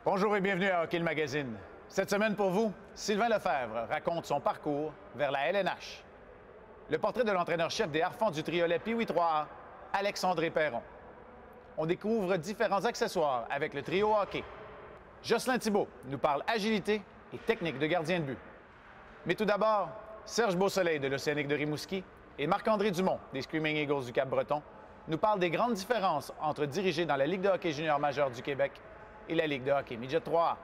Bonjour et bienvenue à Hockey le Magazine. Cette semaine pour vous, Sylvain Lefebvre raconte son parcours vers la LNH. Le portrait de l'entraîneur-chef des Harfans du Triolet Pee-Wee 3A, Alexandre Perron. On découvre différents accessoires avec le trio hockey. Jocelyn Thibault nous parle agilité et technique de gardien de but. Mais tout d'abord, Serge Beausoleil de l'Océanique de Rimouski et Marc-André Dumont des Screaming Eagles du Cap-Breton nous parlent des grandes différences entre diriger dans la Ligue de hockey junior majeur du Québec et la Ligue de hockey midget 3A.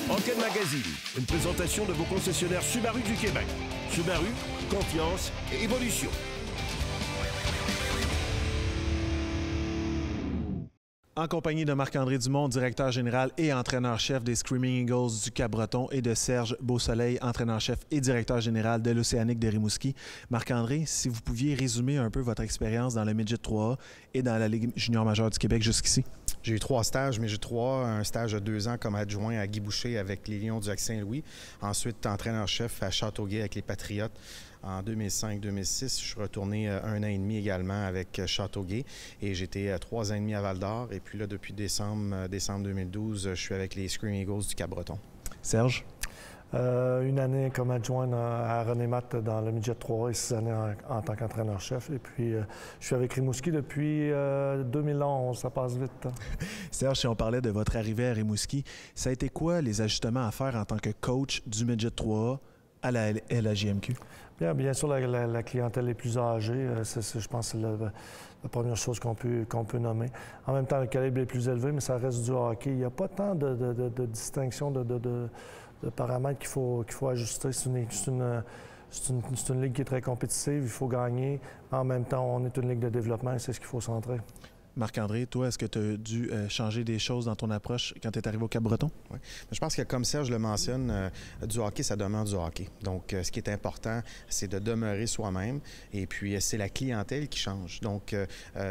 Hockey Magazine, une présentation de vos concessionnaires Subaru du Québec. Subaru, confiance et évolution. En compagnie de Marc-André Dumont, directeur général et entraîneur-chef des Screaming Eagles du Cap-Breton, et de Serge Beausoleil, entraîneur-chef et directeur général de l'Océanique de Rimouski. Marc-André, si vous pouviez résumer un peu votre expérience dans le Midget 3A et dans la Ligue junior majeure du Québec jusqu'ici. J'ai eu 3 stages, Midget 3A, un stage de 2 ans comme adjoint à Guy Boucher avec les Lions du Lac-Saint-Louis. Ensuite, entraîneur-chef à Châteauguay avec les Patriotes. En 2005-2006, je suis retourné 1 an et demi également avec Châteauguay et j'étais 3 ans et demi à Val-d'Or. Et puis là, depuis décembre 2012, je suis avec les Screaming Eagles du Cap-Breton. Serge? Une année comme adjoint à René Matt dans le Midget 3 et 6 années en tant qu'entraîneur-chef. Et puis, je suis avec Rimouski depuis 2011. Ça passe vite. Hein? Serge, si on parlait de votre arrivée à Rimouski, ça a été quoi les ajustements à faire en tant que coach du Midget 3A à la LHJMQ? Bien sûr, la clientèle est plus âgée. Je pense que c'est la première chose qu'on peut nommer. En même temps, le calibre est plus élevé, mais ça reste du hockey. Il n'y a pas tant de distinction de paramètres qu'il faut ajuster. C'est une ligue qui est très compétitive. Il faut gagner. En même temps, on est une ligue de développement et c'est ce qu'il faut centrer. Marc-André, toi, est-ce que tu as dû changer des choses dans ton approche quand tu es arrivé au Cap-Breton? Oui. Je pense que, comme Serge le mentionne, du hockey, ça demeure du hockey. Donc, ce qui est important, c'est de demeurer soi-même. Et puis, c'est la clientèle qui change. Donc,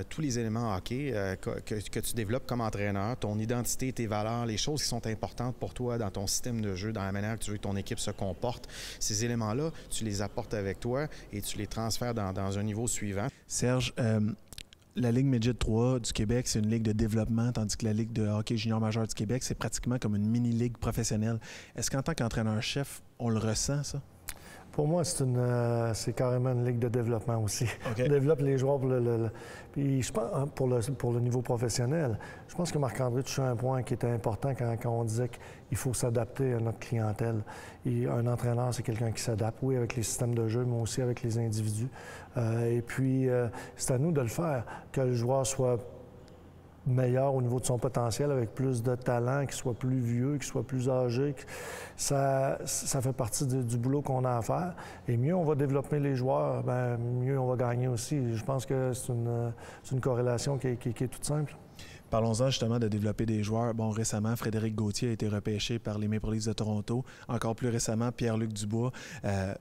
tous les éléments hockey que tu développes comme entraîneur, ton identité, tes valeurs, les choses qui sont importantes pour toi dans ton système de jeu, dans la manière que tu veux que ton équipe se comporte, ces éléments-là, tu les apportes avec toi et tu les transfères dans un niveau suivant. Serge, la Ligue Midget 3 du Québec, c'est une ligue de développement, tandis que la Ligue de hockey junior majeur du Québec, c'est pratiquement comme une mini-ligue professionnelle. Est-ce qu'en tant qu'entraîneur-chef, on le ressent, ça? Pour moi, c'est carrément une ligue de développement aussi. Okay. On développe les joueurs Puis je pense, pour le niveau professionnel, je pense que Marc-André touche un point qui était important quand on disait qu'il faut s'adapter à notre clientèle. Et un entraîneur, c'est quelqu'un qui s'adapte, oui, avec les systèmes de jeu, mais aussi avec les individus. Et puis, c'est à nous de le faire, que le joueur soit meilleur au niveau de son potentiel, avec plus de talent, qu'il soit plus vieux, qu'il soit plus âgé. Ça fait partie du boulot qu'on a à faire. Et mieux on va développer les joueurs, bien, mieux on va gagner aussi. Je pense que c'est une corrélation qui est toute simple. Parlons-en justement de développer des joueurs. Bon, récemment, Frédéric Gauthier a été repêché par les Maple Leafs de Toronto. Encore plus récemment, Pierre-Luc Dubois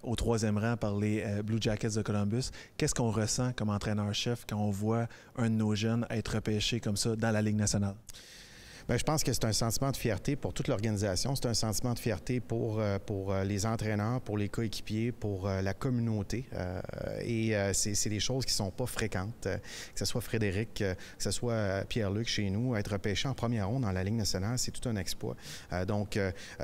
au 3e rang par les Blue Jackets de Columbus. Qu'est-ce qu'on ressent comme entraîneur-chef quand on voit un de nos jeunes être repêché comme ça dans la Ligue nationale? Bien, je pense que c'est un sentiment de fierté pour toute l'organisation. C'est un sentiment de fierté pour les entraîneurs, pour les coéquipiers, pour la communauté. C'est des choses qui ne sont pas fréquentes. Que ce soit Frédéric, que ce soit Pierre-Luc chez nous, être repêché en première ronde dans la Ligue nationale, c'est tout un exploit.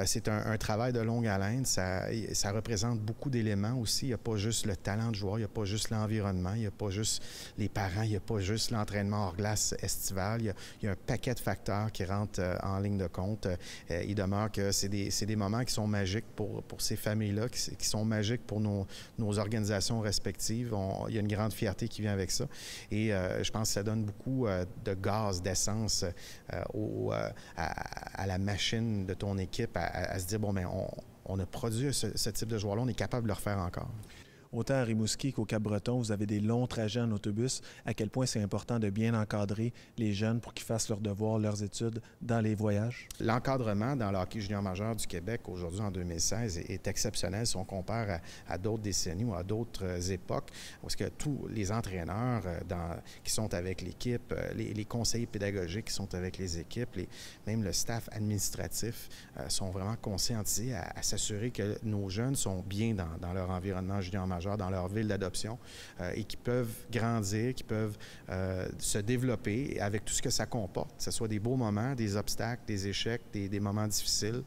C'est un travail de longue haleine. Ça représente beaucoup d'éléments aussi. Il n'y a pas juste le talent de joueur, il n'y a pas juste l'environnement, il n'y a pas juste les parents, il n'y a pas juste l'entraînement hors glace estival. Il y a un paquet de facteurs qui rentrent en ligne de compte. Il demeure que c'est des moments qui sont magiques pour ces familles-là, qui sont magiques pour nos organisations respectives. Il y a une grande fierté qui vient avec ça. Et je pense que ça donne beaucoup de gaz, d'essence à la machine de ton équipe à se dire, bon, bien, on a produit ce type de joueur-là, on est capable de le refaire encore. autant à Rimouski qu'au Cap-Breton, vous avez des longs trajets en autobus. À quel point c'est important de bien encadrer les jeunes pour qu'ils fassent leurs devoirs, leurs études dans les voyages? L'encadrement dans le hockey junior majeur du Québec aujourd'hui en 2016 est exceptionnel si on compare à d'autres décennies ou à d'autres époques, parce que tous les entraîneurs qui sont avec l'équipe, les conseillers pédagogiques qui sont avec les équipes, même le staff administratif sont vraiment conscientisés à s'assurer que nos jeunes sont bien dans leur environnement junior majeur, dans leur ville d'adoption et qui peuvent grandir, qui peuvent se développer avec tout ce que ça comporte, que ce soit des beaux moments, des obstacles, des échecs, des moments difficiles.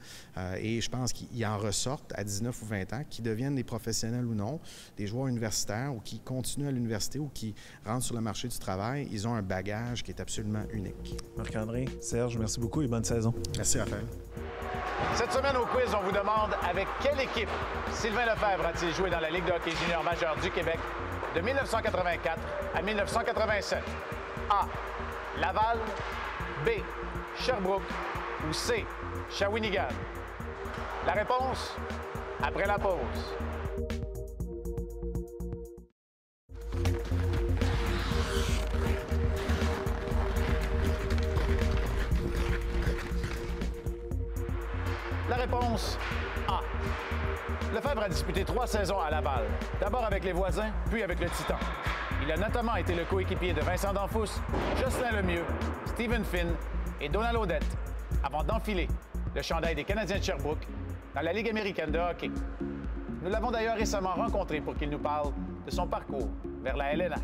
Et je pense qu'ils en ressortent à 19 ou 20 ans, qui deviennent des professionnels ou non, des joueurs universitaires ou qui continuent à l'université ou qui rentrent sur le marché du travail. Ils ont un bagage qui est absolument unique. Marc-André, Serge, merci beaucoup et bonne saison. Merci, Raphaël. Cette semaine au quiz, on vous demande avec quelle équipe Sylvain Lefebvre a-t-il joué dans la Ligue de hockey junior majeur du Québec de 1984 à 1987? A. Laval, B. Sherbrooke ou C. Shawinigan? La réponse après la pause. La réponse A. Lefebvre a disputé 3 saisons à Laval, d'abord avec les voisins, puis avec le Titan. Il a notamment été le coéquipier de Vincent Danfous, Jocelyn Lemieux, Stephen Finn et Donald Odette, avant d'enfiler le chandail des Canadiens de Sherbrooke dans la Ligue américaine de hockey. Nous l'avons d'ailleurs récemment rencontré pour qu'il nous parle de son parcours vers la LNH.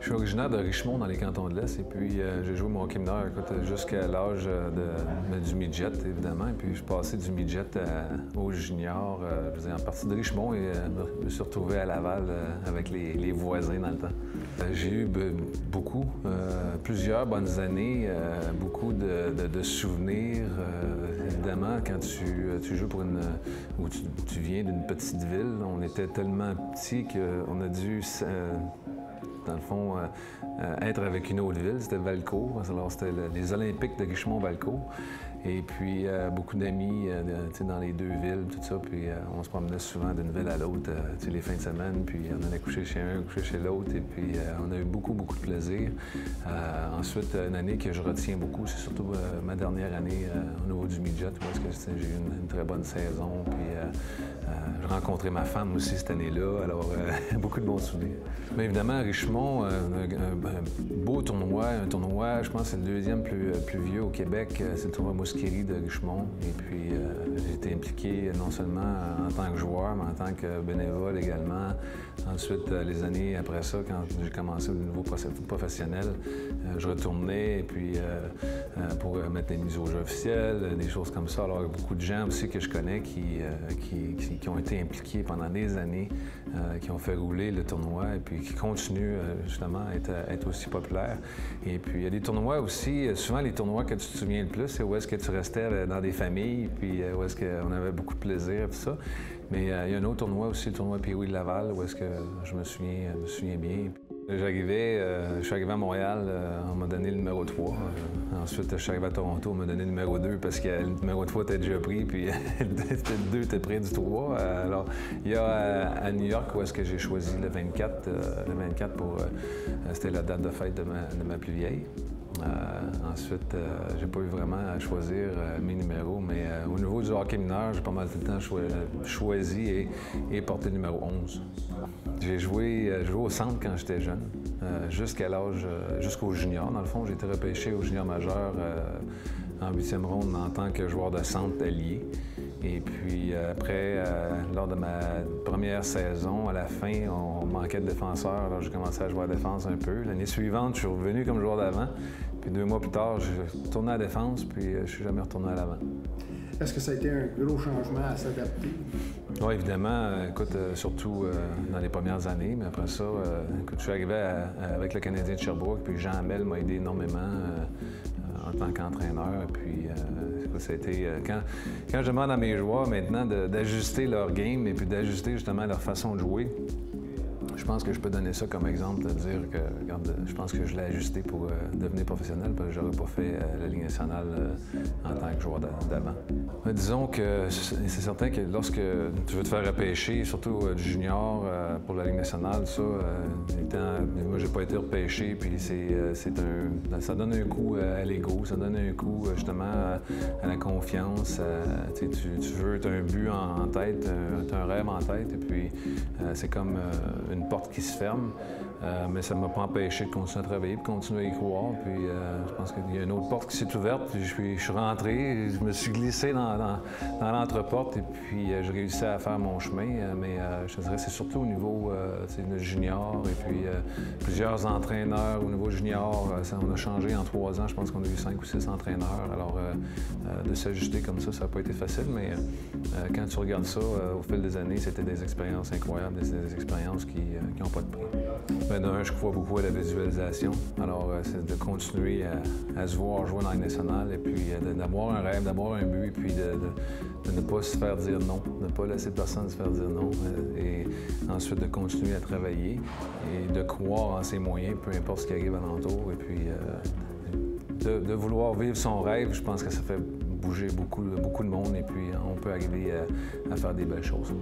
Je suis originaire de Richemont, dans les cantons de l'Est, et puis j'ai joué mon hockey mineur jusqu'à l'âge du midget, évidemment. Et puis je suis passé du midget au junior, en partie de Richemont, et je me suis retrouvé à Laval avec les voisins dans le temps. J'ai eu plusieurs bonnes années, beaucoup de souvenirs. Évidemment, quand tu joues ou tu viens d'une petite ville, on était tellement petits qu'on a dû... dans le fond, être avec une autre ville, c'était Valcourt. Alors, c'était les Olympiques de Richemont-Valcourt. Et puis, beaucoup d'amis dans les deux villes, tout ça. Puis, on se promenait souvent d'une ville à l'autre les fins de semaine. Puis, on allait coucher chez un, coucher chez l'autre. Et puis, on a eu beaucoup de plaisir. Ensuite, une année que je retiens beaucoup, c'est surtout ma dernière année au niveau du midget, parce que j'ai eu une très bonne saison. Puis, j'ai rencontré ma femme aussi cette année-là. Alors, beaucoup de bons souvenirs. Mais évidemment, Richemont, un beau tournoi. Un tournoi, je pense que c'est le deuxième plus vieux au Québec. C'est le tournoi Mouskeri de Richemont. Et puis, j'ai été impliqué non seulement en tant que joueur, mais en tant que bénévole également. Ensuite, les années après ça, quand j'ai commencé au niveau professionnel, je retournais et puis pour mettre des mises au jeu officielles, des choses comme ça. Alors, il y a beaucoup de gens aussi que je connais qui ont été impliqués pendant des années, qui ont fait rouler le tournoi et puis qui continuent justement à être aussi populaires. Et puis, il y a des tournois aussi, souvent les tournois que tu te souviens le plus, c'est où est-ce que tu restais dans des familles, puis où est-ce qu'on avait beaucoup de plaisir, tout ça. Mais il y a un autre tournoi aussi, le tournoi Pee-Wee de Laval, où est-ce que je me souviens bien. Je suis arrivé à Montréal, on m'a donné le numéro 3. Ensuite, je suis arrivé à Toronto, on m'a donné le numéro 2 parce que le numéro 3 était déjà pris, puis le 2 était près du 3. Alors, il y a à New York où est-ce que j'ai choisi le 24. Le 24 c'était la date de fête de ma plus vieille. Ensuite, j'ai pas eu vraiment à choisir mes numéros, mais au niveau du hockey mineur, j'ai pas mal tout le temps choisi et porté le numéro 11. J'ai joué au centre quand j'étais jeune, jusqu'au junior. Dans le fond, j'ai été repêché au junior majeur en 8e ronde en tant que joueur de centre allié. Et puis après, lors de ma première saison, à la fin, on manquait de défenseurs. Alors j'ai commencé à jouer à la défense un peu. L'année suivante, je suis revenu comme joueur d'avant. Puis 2 mois plus tard, j'ai retourné à la défense, puis je suis jamais retourné à l'avant. Est-ce que ça a été un gros changement à s'adapter? Oui, évidemment. Écoute, surtout dans les premières années. Mais après ça, écoute, je suis arrivé avec le Canadien de Sherbrooke, puis Jean Hamel m'a aidé énormément en tant qu'entraîneur. Puis ça a été... Quand je demande à mes joueurs maintenant d'ajuster leur game et puis d'ajuster justement leur façon de jouer, je pense que je peux donner ça comme exemple, de dire que, regarde, je pense que je l'ai ajusté pour devenir professionnel, parce que j'aurais pas fait la Ligue nationale en tant chaque joueur d'avant. Disons que c'est certain que lorsque tu veux te faire repêcher, surtout du junior pour la Ligue nationale, ça, moi j'ai pas été repêché, puis ça donne un coup à l'ego, ça donne un coup justement à la confiance. Tu veux, tu as un but en tête, tu as un rêve en tête, et puis c'est comme une porte qui se ferme. Mais ça ne m'a pas empêché de continuer à travailler, de continuer à y croire. Puis je pense qu'il y a une autre porte qui s'est ouverte. Puis je suis rentré, je me suis glissé dans l'entreporte et puis j'ai réussi à faire mon chemin. Mais je te dirais c'est surtout au niveau junior et puis plusieurs entraîneurs au niveau junior. On a changé en 3 ans. Je pense qu'on a eu 5 ou 6 entraîneurs. Alors de s'ajuster comme ça n'a pas été facile. Mais quand tu regardes ça, au fil des années, c'était des expériences incroyables, des expériences qui n'ont pas de prix. D'un, je crois beaucoup à la visualisation. Alors, c'est de continuer à se voir jouer dans la Ligue nationale et puis d'avoir un rêve, d'avoir un but et puis de ne pas se faire dire non, de ne pas laisser personne se faire dire non. Et ensuite, de continuer à travailler et de croire en ses moyens, peu importe ce qui arrive alentour. Et puis, de vouloir vivre son rêve, je pense que ça fait bouger beaucoup de monde et puis on peut arriver à faire des belles choses.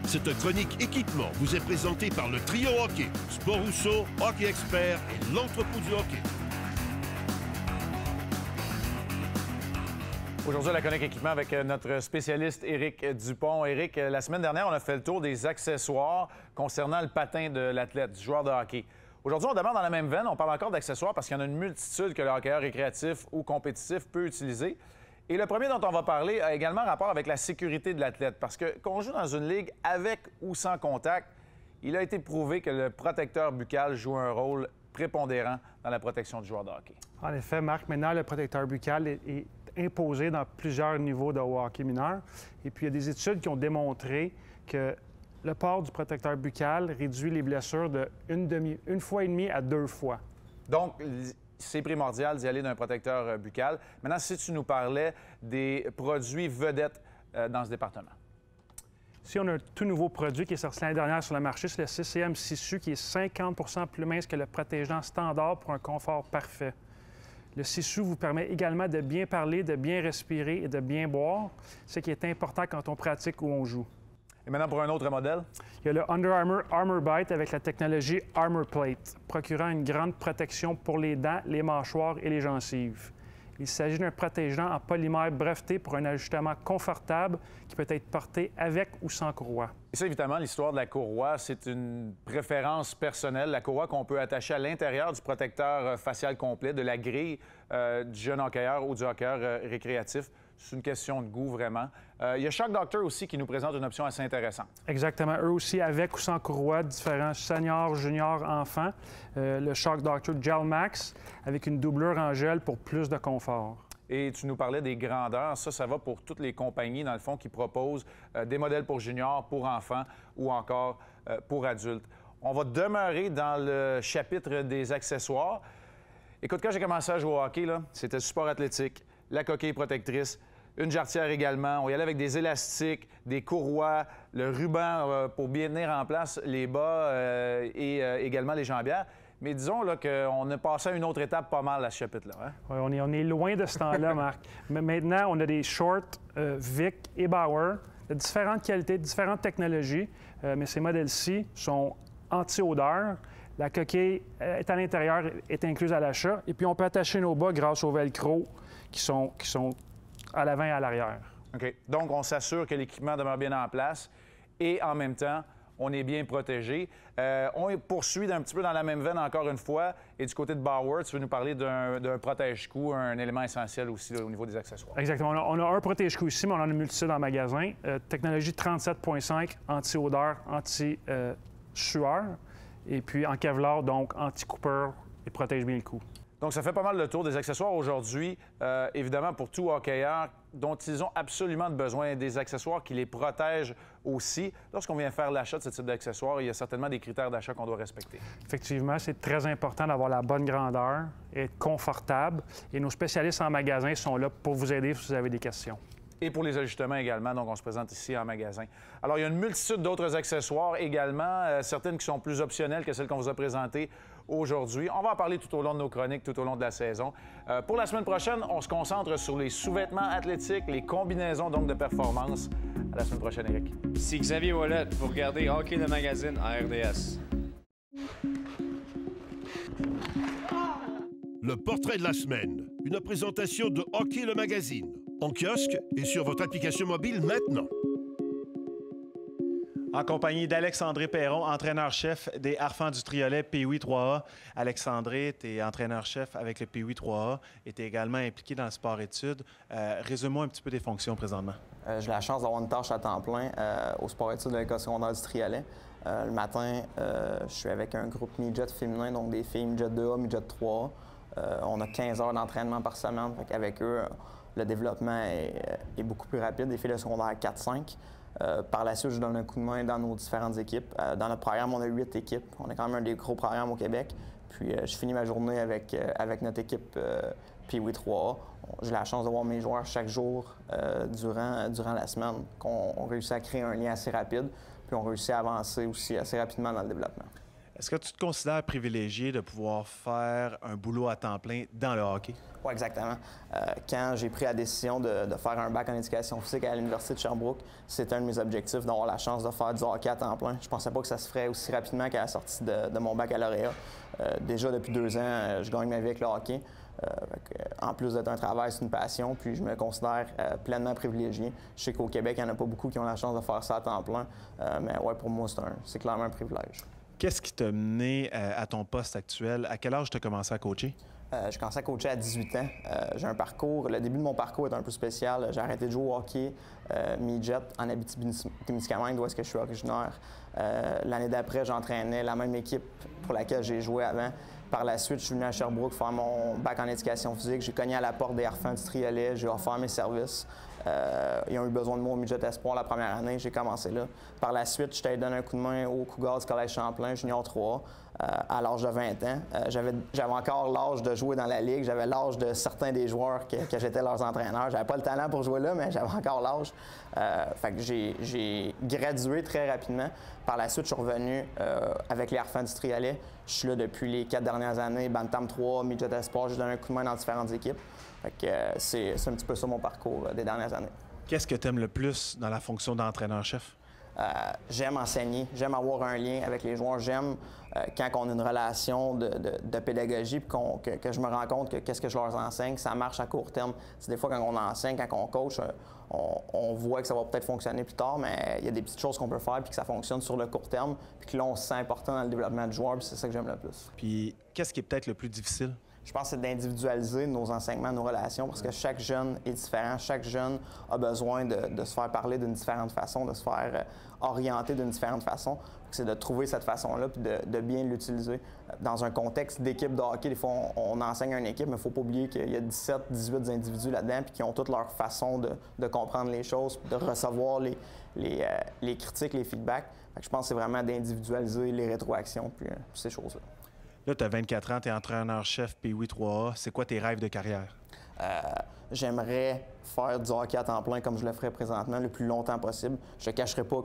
Cette chronique équipement vous est présentée par le Trio Hockey, Sport Rousseau, Hockey Expert et l'entrepôt du hockey. Aujourd'hui, la chronique équipement avec notre spécialiste Éric Dupont. Éric, la semaine dernière, on a fait le tour des accessoires concernant le patin de l'athlète, du joueur de hockey. Aujourd'hui, on demeure dans la même veine. On parle encore d'accessoires parce qu'il y en a une multitude que le hockeyeur récréatif ou compétitif peut utiliser. Et le premier dont on va parler a également rapport avec la sécurité de l'athlète. Parce que qu'on joue dans une ligue avec ou sans contact, il a été prouvé que le protecteur buccal joue un rôle prépondérant dans la protection du joueur de hockey. En effet, Marc, maintenant, le protecteur buccal est imposé dans plusieurs niveaux de hockey mineur. Et puis, il y a des études qui ont démontré que le port du protecteur buccal réduit les blessures de une fois et demie à 2 fois. Donc, c'est primordial d'y aller d'un protecteur buccal. Maintenant, si tu nous parlais des produits vedettes dans ce département. Ici, on a un tout nouveau produit qui est sorti l'année dernière sur le marché, c'est le CCM Sisu, qui est 50 % plus mince que le protégeant standard pour un confort parfait. Le Sisu vous permet également de bien parler, de bien respirer et de bien boire, ce qui est important quand on pratique ou on joue. Et maintenant, pour un autre modèle? Il y a le Under Armour Armor Bite avec la technologie Armor Plate, procurant une grande protection pour les dents, les mâchoires et les gencives. Il s'agit d'un protégeant en polymère breveté pour un ajustement confortable qui peut être porté avec ou sans courroie. Et ça, évidemment, l'histoire de la courroie, c'est une préférence personnelle. La courroie qu'on peut attacher à l'intérieur du protecteur facial complet, de la grille du jeune hockeyeur ou du hockeyeur récréatif. C'est une question de goût, vraiment. Il y a Shock Doctor aussi qui nous présente une option assez intéressante. Exactement. Eux aussi, avec ou sans courroie, différents seniors, juniors, enfants. Le Shock Doctor Gel Max, avec une doublure en gel pour plus de confort. Et tu nous parlais des grandeurs. Ça va pour toutes les compagnies, dans le fond, qui proposent des modèles pour juniors, pour enfants ou encore pour adultes. On va demeurer dans le chapitre des accessoires. Écoute, quand j'ai commencé à jouer au hockey, c'était le support athlétique, la coquille protectrice, une jarretière également. On y allait avec des élastiques, des courroies, le ruban pour bien tenir en place les bas et également les jambières. Mais disons qu'on a passé à une autre étape pas mal à ce chapitre-là. Hein? Oui, on est loin de ce temps-là, Marc. Mais maintenant, on a des shorts Vic et Bauer de différentes qualités, de différentes technologies. Mais ces modèles-ci sont anti-odeur. La coquille est à l'intérieur, est incluse à l'achat. Et puis, on peut attacher nos bas grâce au velcro qui sont à l'avant et à l'arrière. OK. Donc, on s'assure que l'équipement demeure bien en place et en même temps, on est bien protégé. On poursuit un petit peu dans la même veine encore une fois. Et du côté de Bauer, tu veux nous parler d'un protège-cou, un élément essentiel aussi là, au niveau des accessoires. Exactement. On a un protège-cou ici, mais on en a une multitude en magasin. Technologie 37.5, anti-odeur, anti-sueur. Et puis en Kevlar, donc anti-coupeur et protège bien le cou. Donc, ça fait pas mal le tour des accessoires aujourd'hui. Évidemment, pour tout hockeyeur dont ils ont absolument besoin, des accessoires qui les protègent aussi. Lorsqu'on vient faire l'achat de ce type d'accessoires, il y a certainement des critères d'achat qu'on doit respecter. Effectivement, c'est très important d'avoir la bonne grandeur et être confortable. Et nos spécialistes en magasin sont là pour vous aider si vous avez des questions. et pour les ajustements également. Donc, on se présente ici en magasin. Alors, il y a une multitude d'autres accessoires également, certaines qui sont plus optionnelles que celles qu'on vous a présentées aujourd'hui. On va en parler tout au long de nos chroniques, tout au long de la saison. Pour la semaine prochaine, on se concentre sur les sous-vêtements athlétiques, les combinaisons donc de performance. À la semaine prochaine, Éric. C'est Xavier Ouellet. Vous regardez Hockey le magazine à RDS. Le portrait de la semaine. Une présentation de Hockey le magazine. En kiosque et sur votre application mobile maintenant. En compagnie d'Alex-André Perron, entraîneur-chef des Harfans du Triolet Pee-Wee 3A. Alexandré, tu es entraîneur-chef avec le Pee-Wee 3A et tu es également impliqué dans le sport-études. Résume-moi un petit peu tes fonctions présentement. J'ai la chance d'avoir une tâche à temps plein au sport-études de l'École secondaire du Triolet. Le matin, je suis avec un groupe midget féminin, donc des filles midget 2A, midget 3A. On a 15 heures d'entraînement par semaine. Avec eux, le développement est beaucoup plus rapide. Les filles de secondaire 4-5. Par la suite, je donne un coup de main dans nos différentes équipes. Dans notre programme, on a 8 équipes. On est quand même un des gros programmes au Québec. Puis, je finis ma journée avec notre équipe Pee-Wee 3A. J'ai la chance de voir mes joueurs chaque jour durant la semaine. On réussit à créer un lien assez rapide. Puis, on réussit à avancer aussi assez rapidement dans le développement. Est-ce que tu te considères privilégié de pouvoir faire un boulot à temps plein dans le hockey? Oui, exactement. Quand j'ai pris la décision de faire un bac en éducation physique à l'Université de Sherbrooke, c'était un de mes objectifs d'avoir la chance de faire du hockey à temps plein. Je pensais pas que ça se ferait aussi rapidement qu'à la sortie de mon baccalauréat. Déjà, depuis 2 ans, je gagne ma vie avec le hockey. En plus d'être un travail, c'est une passion, puis je me considère pleinement privilégié. Je sais qu'au Québec, il n'y en a pas beaucoup qui ont la chance de faire ça à temps plein, mais ouais, pour moi, c'est clairement un privilège. Qu'est-ce qui t'a mené à ton poste actuel? À quel âge tu as commencé à coacher? J'ai commencé à coacher à 18 ans. J'ai un parcours, le début de mon parcours est un peu spécial. J'ai arrêté de jouer au hockey midget en Abitibi-Témiscamingue, d'où est-ce que je suis originaire. L'année d'après, j'entraînais la même équipe pour laquelle j'ai joué avant. Par la suite, je suis venu à Sherbrooke faire mon bac en éducation physique. J'ai cogné à la porte des Harfans du Triolet, j'ai offert mes services. Ils ont eu besoin de moi au midget espoir la première année, j'ai commencé là. Par la suite, je t'ai donné un coup de main au Cougars du Collège Champlain, junior 3, à l'âge de 20 ans. J'avais encore l'âge de jouer dans la ligue, j'avais l'âge de certains des joueurs que j'étais leurs entraîneurs. J'avais pas le talent pour jouer là, mais j'avais encore l'âge. Fait que j'ai gradué très rapidement. Par la suite, je suis revenu avec les Harfans du Triolet. Je suis là depuis les 4 dernières années, Bantam 3, midget espoir, j'ai donné un coup de main dans différentes équipes. Fait que c'est un petit peu ça mon parcours des dernières années. Qu'est-ce que tu aimes le plus dans la fonction d'entraîneur-chef? J'aime enseigner, j'aime avoir un lien avec les joueurs, j'aime quand on a une relation de pédagogie puis que je me rends compte que qu'est-ce que je leur enseigne, ça marche à court terme. C'est des fois quand on enseigne, quand on coach, on voit que ça va peut-être fonctionner plus tard, mais il y a des petites choses qu'on peut faire puis que ça fonctionne sur le court terme puis que là, on se sent important dans le développement du joueur puis c'est ça que j'aime le plus. Puis qu'est-ce qui est peut-être le plus difficile? Je pense que c'est d'individualiser nos enseignements, nos relations, parce que chaque jeune est différent. Chaque jeune a besoin de se faire parler d'une différente façon, de se faire orienter d'une différente façon. C'est de trouver cette façon-là puis de bien l'utiliser. Dans un contexte d'équipe de hockey, des fois, on enseigne à une équipe, mais il ne faut pas oublier qu'il y a 17, 18 individus là-dedans puis qui ont toutes leur façon de comprendre les choses, de recevoir les critiques, les feedbacks. Fait que je pense que c'est vraiment d'individualiser les rétroactions puis ces choses-là. Là, tu as 24 ans, tu es entraîneur-chef Pee-Wee 3A. C'est quoi tes rêves de carrière? J'aimerais faire du hockey à temps plein comme je le ferais présentement le plus longtemps possible. Je ne cacherai pas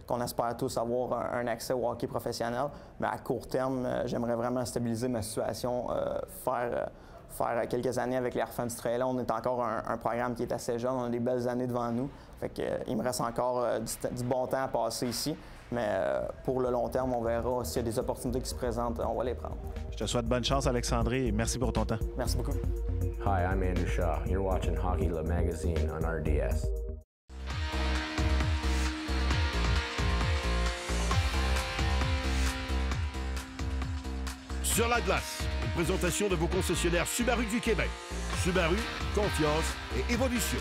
qu'on espère tous avoir un accès au hockey professionnel, mais à court terme, j'aimerais vraiment stabiliser ma situation, faire quelques années avec les Harfans du Triolet. On est encore un programme qui est assez jeune, on a des belles années devant nous. Fait que, il me reste encore du bon temps à passer ici. Mais pour le long terme, on verra s'il y a des opportunités qui se présentent, on va les prendre. Je te souhaite bonne chance, Alexandré, et merci pour ton temps. Merci beaucoup. Hi, I'm Andrew Shaw. You're watching Hockey Le Magazine on RDS. Sur la glace, une présentation de vos concessionnaires Subaru du Québec. Subaru, confiance et évolution.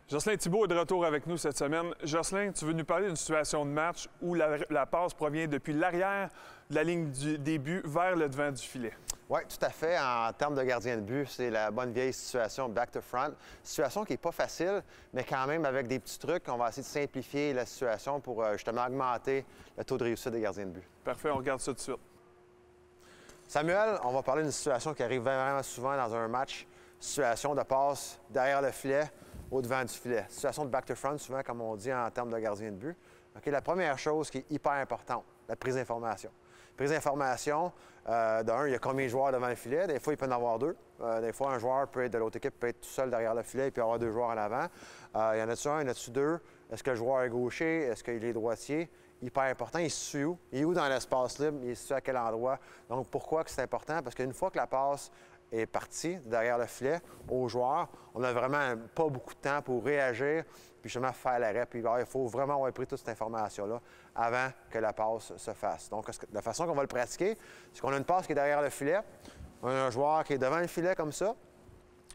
Jocelyn Thibault est de retour avec nous cette semaine. Jocelyn, tu veux nous parler d'une situation de match où la passe provient depuis l'arrière de la ligne du début vers le devant du filet. Oui, tout à fait. En termes de gardien de but, c'est la bonne vieille situation back to front. Situation qui n'est pas facile, mais quand même avec des petits trucs, on va essayer de simplifier la situation pour justement augmenter le taux de réussite des gardiens de but. Parfait, on regarde ça tout de suite. Samuel, on va parler d'une situation qui arrive vraiment souvent dans un match. Situation de passe derrière le filet. au devant du filet. Situation de back to front, souvent, comme on dit en termes de gardien de but. Okay, la première chose qui est hyper importante, la prise d'information. Prise d'information, d'un, il y a combien de joueurs devant le filet? Des fois, il peut en avoir deux. Des fois, un joueur peut être de l'autre équipe peut être tout seul derrière le filet et puis avoir deux joueurs en avant. Il y en a-tu un, il y en a-tu deux? Est-ce que le joueur est gaucher? Est-ce qu'il est droitier? Hyper important. Il se situe où? Il est où dans l'espace libre? Il est situé à quel endroit? Donc, pourquoi que c'est important? Parce qu'une fois que la passe est partie derrière le filet aux joueurs, on n'a vraiment pas beaucoup de temps pour réagir puis justement faire l'arrêt. Puis il faut vraiment avoir pris toute cette information-là avant que la passe se fasse. Donc, la façon qu'on va le pratiquer, c'est qu'on a une passe qui est derrière le filet. On a un joueur qui est devant le filet comme ça.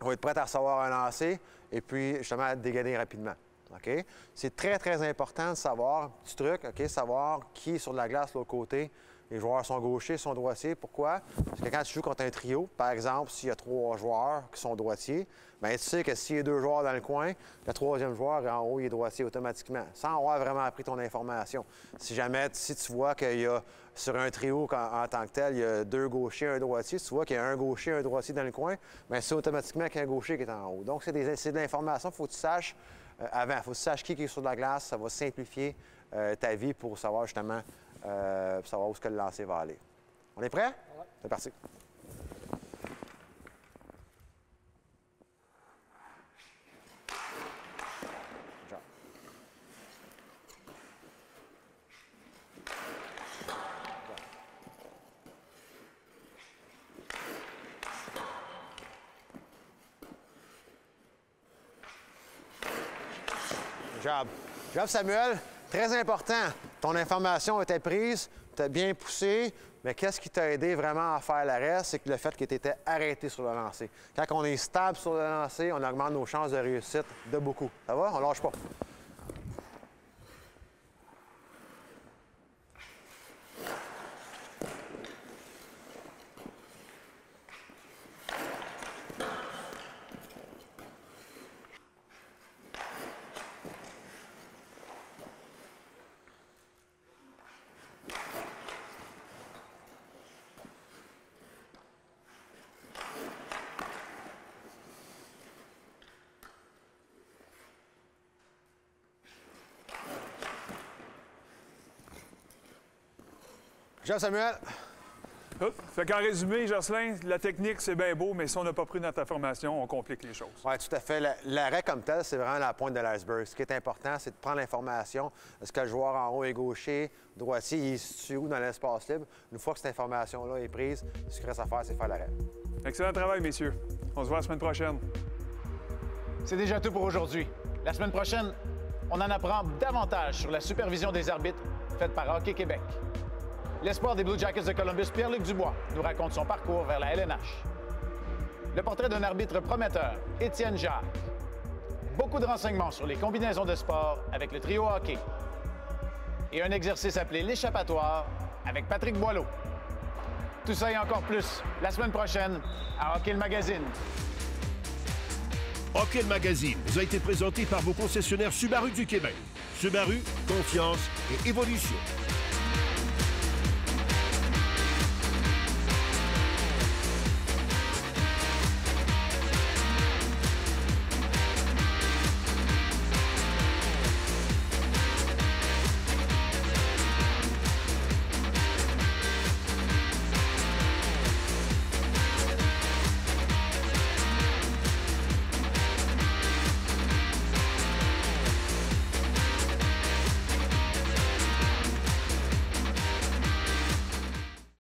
On va être prêt à recevoir un lancer et puis justement à dégainer rapidement. Okay? C'est très, très important de savoir, petit truc, okay? Savoir qui est sur la glace de l'autre côté. Les joueurs sont gauchers, sont droitiers. Pourquoi? Parce que quand tu joues contre un trio, par exemple, s'il y a 3 joueurs qui sont droitiers, bien, tu sais que s'il y a 2 joueurs dans le coin, le 3e joueur en haut, il est droitier automatiquement, sans avoir vraiment appris ton information. Si jamais, si tu vois qu'il y a, sur un trio en tant que tel, il y a 2 gauchers, un droitier, si tu vois qu'il y a un gaucher, un droitier dans le coin, bien, c'est automatiquement qu'il y a un gaucher qui est en haut. Donc, c'est de l'information, il faut que tu saches avant. Il faut que tu saches qui est sur la glace. Ça va simplifier ta vie pour savoir justement pour savoir où est-ce que le lancer va aller. On est prêt? Ouais. C'est parti. Job. Job, Samuel. Très important. Ton information était prise, tu as bien poussé, mais qu'est-ce qui t'a aidé vraiment à faire l'arrêt? C'est que le fait que tu étais arrêté sur le lancer. Quand on est stable sur le lancer, on augmente nos chances de réussite de beaucoup. Ça va? On lâche pas. Jean Samuel. Fait qu'en résumé, Jocelyn, la technique, c'est bien beau, mais si on n'a pas pris notre information, on complique les choses. Oui, tout à fait. L'arrêt comme tel, c'est vraiment la pointe de l'iceberg. Ce qui est important, c'est de prendre l'information. Est-ce que le joueur en haut est gaucher, droitier, il est situé où dans l'espace libre? Une fois que cette information-là est prise, ce qu'il reste à faire, c'est faire l'arrêt. Excellent travail, messieurs. On se voit la semaine prochaine. C'est déjà tout pour aujourd'hui. La semaine prochaine, on en apprend davantage sur la supervision des arbitres faite par Hockey Québec. L'espoir des Blue Jackets de Columbus, Pierre-Luc Dubois, nous raconte son parcours vers la LNH. Le portrait d'un arbitre prometteur, Étienne Jacques. Beaucoup de renseignements sur les combinaisons de sport avec le trio hockey. Et un exercice appelé l'échappatoire avec Patrick Boileau. Tout ça et encore plus, la semaine prochaine, à Hockey le Magazine. Hockey le Magazine vous a été présenté par vos concessionnaires Subaru du Québec. Subaru, confiance et évolution.